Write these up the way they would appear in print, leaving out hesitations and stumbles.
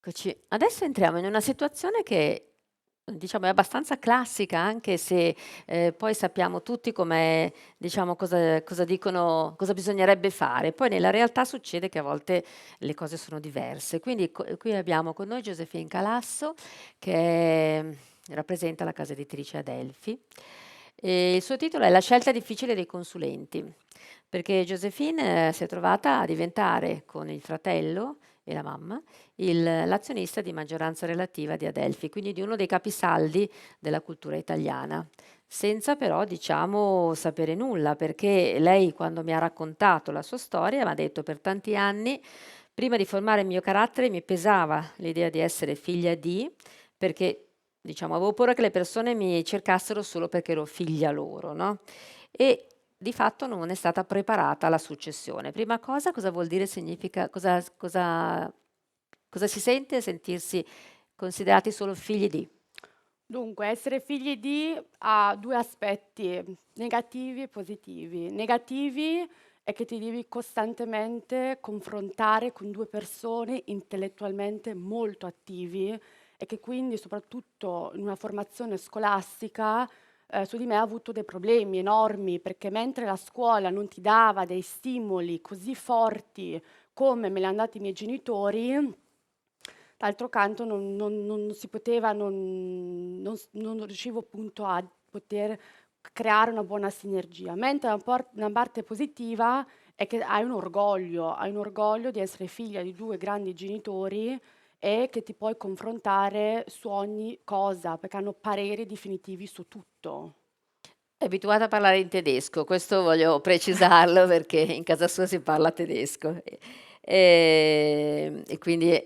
Eccoci. Adesso entriamo in una situazione che, diciamo, è abbastanza classica, anche se, poi sappiamo tutti come diciamo, cosa dicono cosa bisognerebbe fare. Poi nella realtà succede che a volte le cose sono diverse. Quindi qui abbiamo con noi Josephine Calasso, che rappresenta la casa editrice Adelphi. Il suo titolo è "La scelta difficile dei consulenti", perché Josephine, si è trovata a diventare, con il fratello e la mamma, l'azionista di maggioranza relativa di Adelphi, quindi di uno dei capisaldi della cultura italiana, senza però, diciamo, sapere nulla, perché lei, quando mi ha raccontato la sua storia, mi ha detto: per tanti anni, prima di formare il mio carattere, mi pesava l'idea di essere figlia di, perché, diciamo, avevo paura che le persone mi cercassero solo perché ero figlia loro, no? E di fatto non è stata preparata alla successione. Prima cosa, cosa vuol dire, significa, cosa si sente sentirsi considerati solo figli di? Dunque, essere figli di ha 2 aspetti, negativi e positivi. Negativi è che ti devi costantemente confrontare con 2 persone intellettualmente molto attivi e che quindi, soprattutto in una formazione scolastica, su di me ha avuto dei problemi enormi, perché mentre la scuola non ti dava dei stimoli così forti come me li han dati i miei genitori, d'altro canto non si poteva non riuscivo appunto a poter creare una buona sinergia. Mentre una parte positiva è che hai un orgoglio di essere figlia di 2 grandi genitori e che ti puoi confrontare su ogni cosa, perché hanno pareri definitivi su tutto. È abituata a parlare in tedesco, questo voglio precisarlo perché in casa sua si parla tedesco. E quindi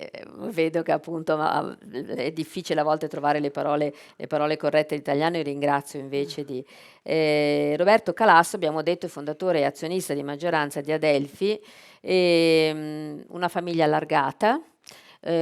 vedo che appunto è difficile a volte trovare le parole corrette in italiano, e ringrazio invece di... Roberto Calasso, abbiamo detto, è fondatore e azionista di maggioranza di Adelphi, una famiglia allargata,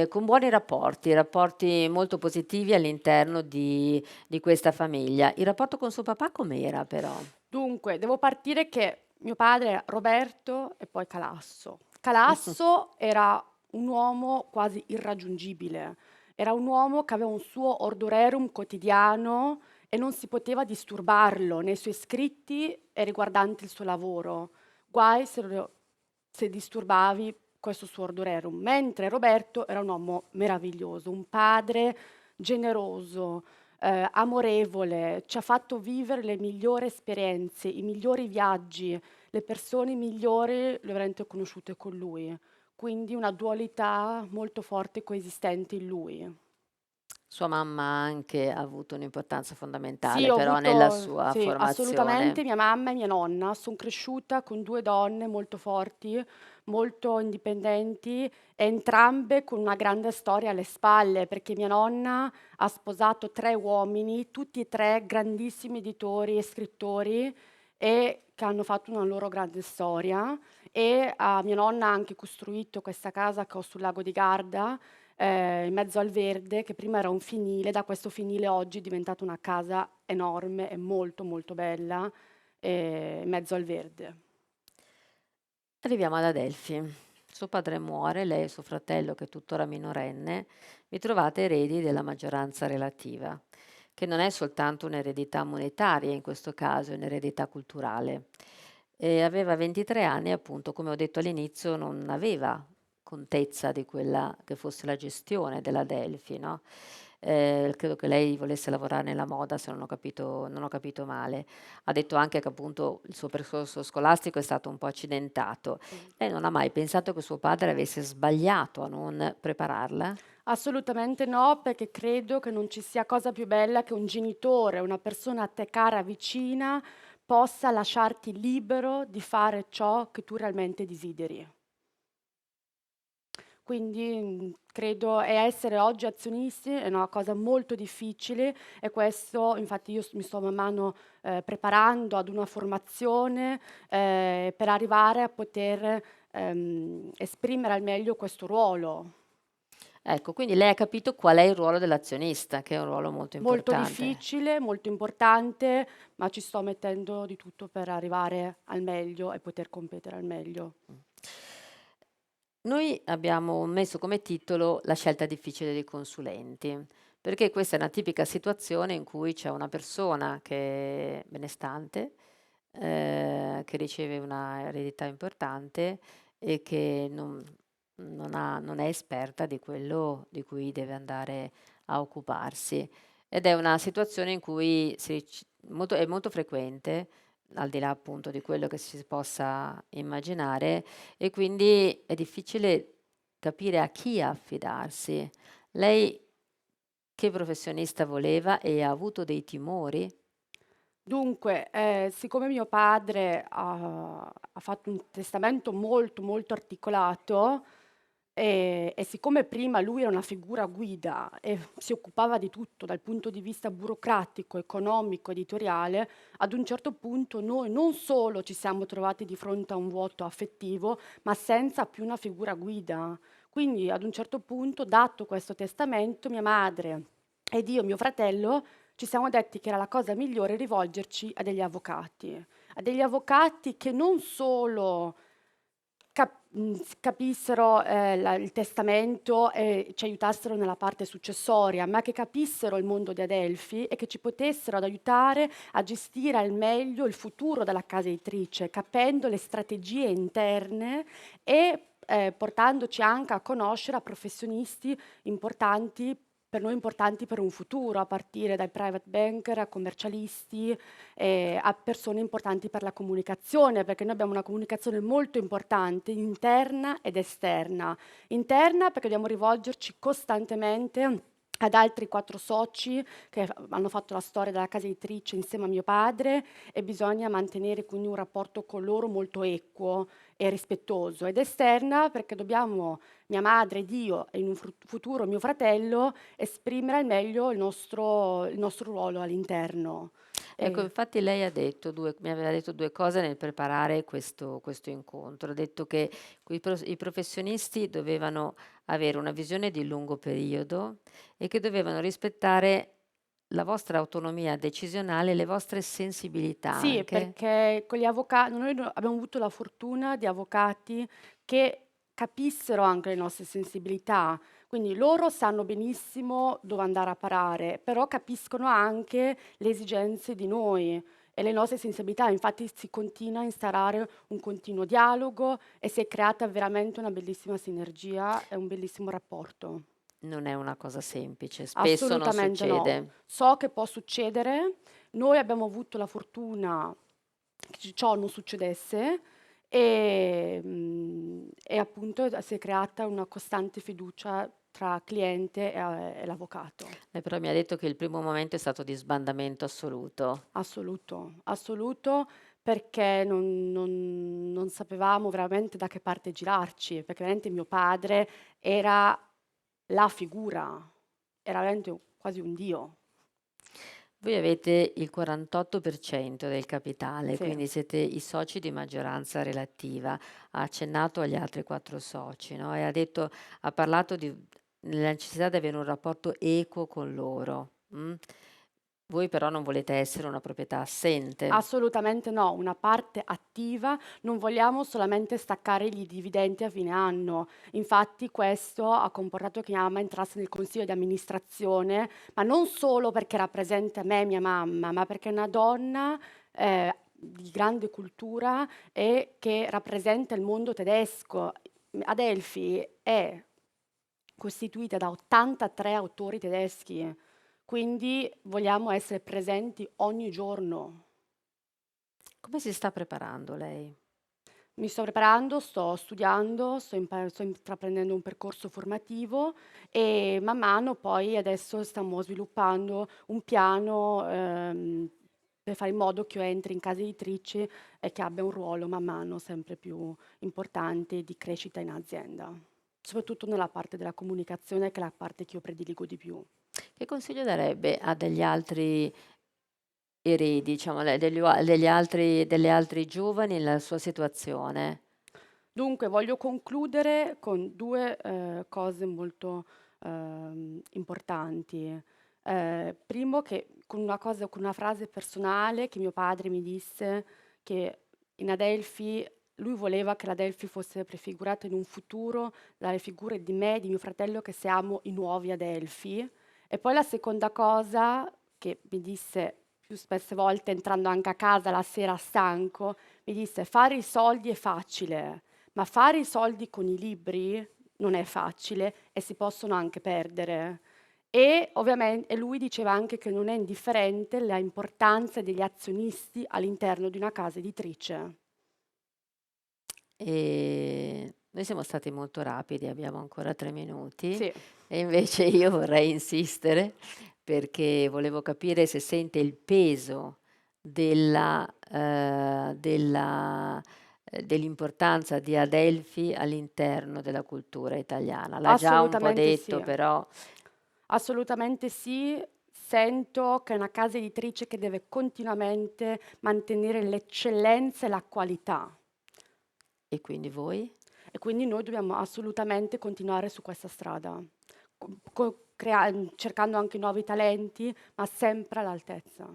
con buoni rapporti molto positivi all'interno di questa famiglia. Il rapporto con suo papà com'era però? Dunque, devo partire che mio padre era Roberto e poi Calasso. Calasso era un uomo quasi irraggiungibile, era un uomo che aveva un suo ordo rerum quotidiano e non si poteva disturbarlo nei suoi scritti e riguardanti il suo lavoro. Guai se disturbavi questo suo ordo rerum. Mentre Roberto era un uomo meraviglioso, un padre generoso, amorevole, ci ha fatto vivere le migliori esperienze, i migliori viaggi, le persone migliori le ho veramente conosciute con lui. Quindi una dualità molto forte coesistente in lui. Sua mamma anche ha avuto un'importanza Sì, fondamentale ho però nella avuto sua sì, assolutamente, formazione. mia mamma e mia nonna. Son cresciuta con 2 donne molto forti, molto indipendenti, entrambe con una grande storia alle spalle, perché mia nonna ha sposato 3 uomini, tutti e 3 grandissimi editori e scrittori e che hanno fatto una loro grande storia e a mia nonna ha anche costruito questa casa che ho sul lago di Garda, in mezzo al verde, che prima era un fienile, da questo fienile oggi è diventata una casa enorme e molto, molto bella, in mezzo al verde. Arriviamo ad Adelphi. Suo padre muore, lei e suo fratello, che è tuttora minorenne, vi trovate eredi della maggioranza relativa, che non è soltanto un'eredità monetaria in questo caso, è un'eredità culturale. E aveva 23 anni, appunto, come ho detto all'inizio, non aveva contezza di quella che fosse la gestione della Delphi, no? Credo che lei volesse lavorare nella moda, se non ho capito male. Ha detto anche che appunto il suo percorso scolastico è stato un po' accidentato. Mh. Lei non ha mai pensato che suo padre avesse sbagliato a non prepararla? Assolutamente no, perché credo che non ci sia cosa più bella che un genitore, una persona a te cara, vicina, possa lasciarti libero di fare ciò che tu realmente desideri. Quindi, credo e essere oggi azionisti è una cosa molto difficile e questo infatti io mi sto man mano, preparando ad una formazione, per arrivare a poter, esprimere al meglio questo ruolo. Ecco, quindi lei ha capito qual è il ruolo dell'azionista, che è un ruolo molto Molto importante. difficile, molto importante, ma ci sto mettendo di tutto per arrivare al meglio e poter competere al meglio. Noi abbiamo messo come titolo La scelta difficile dei consulenti, perché questa è una tipica situazione in cui c'è una persona che è benestante, che riceve una eredità importante e che non è esperta di quello di cui deve andare a occuparsi. Ed è una situazione in cui è molto frequente, al di là appunto di quello che si possa immaginare, e quindi è difficile capire a chi affidarsi. Lei che professionista voleva e ha avuto dei timori? Dunque, siccome mio padre ha fatto un testamento molto, molto articolato, e siccome prima lui era una figura guida e si occupava di tutto dal punto di vista burocratico, economico, editoriale, ad un certo punto noi non solo ci siamo trovati di fronte a un vuoto affettivo, ma senza più una figura guida. Quindi ad un certo punto, dato questo testamento, mia madre ed io, mio fratello, ci siamo detti che era la cosa migliore rivolgerci a degli avvocati che non solo capissero, il testamento e ci aiutassero nella parte successoria, ma che capissero il mondo di Adelphi e che ci potessero ad aiutare a gestire al meglio il futuro della casa editrice, capendo le strategie interne e, portandoci anche a conoscere a professionisti importanti per noi importanti per un futuro, a partire dai private banker a commercialisti, a persone importanti per la comunicazione, perché noi abbiamo una comunicazione molto importante, interna ed esterna. Interna perché dobbiamo rivolgerci costantemente ad altri 4 soci che hanno fatto la storia della casa editrice insieme a mio padre e bisogna mantenere quindi un rapporto con loro molto equo e rispettoso. Ed esterna perché dobbiamo, mia madre ed io e in un futuro mio fratello, esprimere al meglio il nostro ruolo all'interno. Ecco, E infatti lei mi aveva detto due cose nel preparare questo incontro. Ha detto che i professionisti dovevano avere una visione di lungo periodo e che dovevano rispettare la vostra autonomia decisionale, le vostre sensibilità sì, anche. perché con gli noi abbiamo avuto la fortuna di avvocati che capissero anche le nostre sensibilità, quindi loro sanno benissimo dove andare a parare, però capiscono anche le esigenze di noi e le nostre sensibilità. Infatti si continua a instaurare un continuo dialogo e si è creata veramente una bellissima sinergia e un bellissimo rapporto. Non è una cosa semplice, spesso non Assolutamente no. succede. So che può succedere. Noi abbiamo avuto la fortuna che ciò non succedesse e appunto si è creata una costante fiducia tra cliente e l'avvocato. Lei però mi ha detto che il primo momento è stato di sbandamento assoluto. Assoluto, assoluto, perché non sapevamo veramente da che parte girarci, perché veramente mio padre era la figura, era veramente quasi un dio. Voi avete il 48% del capitale, Sì. quindi siete i soci di maggioranza relativa. Ha accennato agli altri 4 soci, no, e ha parlato della necessità di avere un rapporto equo con loro, mh. Voi però non volete essere una proprietà assente. Assolutamente no, una parte attiva, non vogliamo solamente staccare i dividendi a fine anno. Infatti questo ha comportato che mia mamma entrasse nel consiglio di amministrazione, ma non solo perché rappresenta me e mia mamma, ma perché è una donna di grande cultura e che rappresenta il mondo tedesco. Adelphi è costituita da 83 autori tedeschi, quindi vogliamo essere presenti ogni giorno. Come si sta preparando lei? Mi sto preparando, sto studiando, sto intraprendendo un percorso formativo e man mano poi adesso stiamo sviluppando un piano, per fare in modo che io entri in casa editrice e che abbia un ruolo man mano sempre più importante di crescita in azienda, soprattutto nella parte della comunicazione che è la parte che io prediligo di più. Che consiglio darebbe a degli altri eredi, diciamo, delle altri giovani nella sua situazione? Dunque voglio concludere con 2, cose molto, importanti. Primo che con una frase personale che mio padre mi disse che in Adelphi lui voleva che la Adelphi fosse prefigurata in un futuro dalle figure di me e di mio fratello che siamo i nuovi Adelphi. E poi la seconda cosa che mi disse più spesse volte entrando anche a casa la sera stanco, mi disse fare i soldi è facile, ma fare i soldi con i libri non è facile e si possono anche perdere. E ovviamente lui diceva anche che non è indifferente la importanza degli azionisti all'interno di una casa editrice. Noi siamo stati molto rapidi, abbiamo ancora 3 minuti Sì, e invece io vorrei insistere perché volevo capire se sente il peso dell'importanza di Adelphi all'interno della cultura italiana. L'ha già un po' assolutamente detto, sì. però Assolutamente sì. Sento che è una casa editrice che deve continuamente mantenere l'eccellenza e la qualità. e quindi voi? E quindi noi dobbiamo assolutamente continuare su questa strada, cercando anche nuovi talenti, ma sempre all'altezza.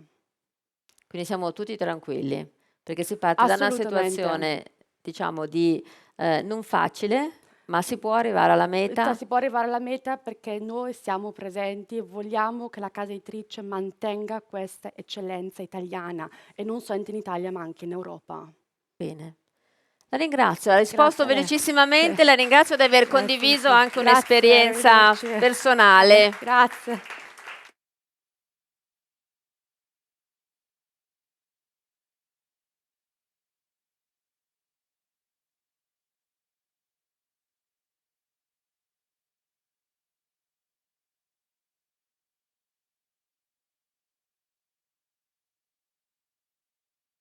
Quindi siamo tutti tranquilli, perché si parte da una Assolutamente. situazione, diciamo, di non facile, ma si può arrivare alla meta. Si può arrivare alla meta perché noi siamo presenti e vogliamo che la casa editrice mantenga questa eccellenza italiana e non solamente in Italia ma anche in Europa. Bene. La ringrazio, ha risposto Grazie a lei. velocissimamente, la ringrazio di aver Grazie. condiviso anche Grazie, un'esperienza arrivederci. personale. Grazie.